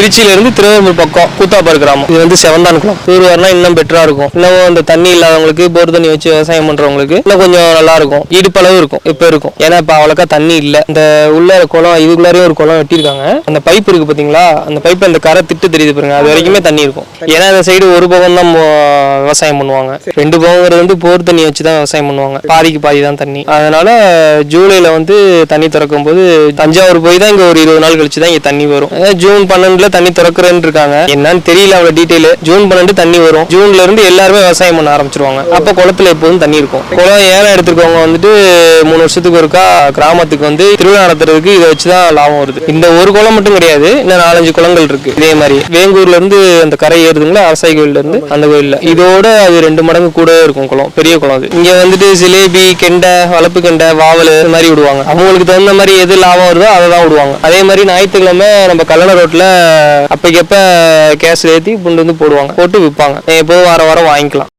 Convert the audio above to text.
திருச்சியில இருந்து திருவள்ளூர் பக்கம் கூத்தாப்பாறு கிராமம். இது வந்து செவந்தான் குளம். தூர்வாரினா இன்னும் பெட்டரா இருக்கும். இன்னும் அந்த தண்ணி இல்லாதவங்களுக்கு போர் தண்ணி வச்சு விவசாயம் பண்றவங்களுக்கு இன்னும் கொஞ்சம் நல்லா இருக்கும். இடுப்பளவு இருக்கும் இப்ப இருக்கும். ஏன்னா இப்ப அவ்வளோக்கா தண்ணி இல்ல. இந்த உள்ள குளம் இதுக்குள்ளாரே ஒரு குளம் வெட்டியிருக்காங்க. அந்த பைப் இருக்கு பாத்தீங்களா, அந்த பைப் அந்த கரை திட்டு தெரியுது பாருங்க, அது வரைக்குமே தண்ணி இருக்கும். ஏன்னா இந்த சைடு ஒரு பக்கம் தான் விவசாயம் பண்ணுவாங்க, 2 பக்கங்கிறது வந்து போர் தண்ணி வச்சுதான் விவசாயம் பண்ணுவாங்க. பாதிக்கு பாதி தான் தண்ணி. அதனால ஜூலைல வந்து தண்ணி திறக்கும் போது தஞ்சாவூர் போய் தான் இங்க ஒரு 20 நாள் கழிச்சு தான் இங்க தண்ணி வரும். ஜூன் 12 தண்ணி திறக்கிறேன்னு இருக்காங்க. என்னன்னு தெரியல அவ்வளவு டீடைல். ஜூன் 12 தண்ணி வரும். ஜூன்ல இருந்து எல்லாருமே விவசாயம் பண்ண ஆரம்பிச்சிருவாங்க. அப்ப குளத்துல எப்போதும் தண்ணி இருக்கும். குளம் ஏலம் எடுத்துருக்கவங்க வந்துட்டு 3 வருஷத்துக்கு ஒருக்கா கிராமத்துக்கு வந்து திருவிழா நடத்துறதுக்கு இதை வச்சுதான் லாபம் வருது. இந்த ஒரு குளம் மட்டும் கிடையாது, இன்னும் 4-5 குளங்கள் இருக்கு. இதே மாதிரி வேங்கூர்ல இருந்து அந்த கரை ஏறுதுங்களா அரசாய் கோயில்ல இருந்து அந்த கோயில்ல, இதோட அது 2 மடங்கு கூட இருக்கும் குளம். பெரிய குளம் அது. இங்க வந்துட்டு ஜிலேபி, கெண்டை, வளப்பு கெண்டை, வாவல் இது மாதிரி விடுவாங்க. அவங்களுக்கு தகுந்த மாதிரி எது லாபம் வருதோ அதை தான் விடுவாங்க. அதே மாதிரி ஞாயிற்றுக்கிழமை நம்ம கல்லணை ரோட்ல அப்பக்கப்ப கேஸ் ஏற்றி புண்டு வந்து போடுவாங்க, போட்டு விற்பாங்க. எப்போதும் வாரம் வாரம் வாங்கிக்கலாம்.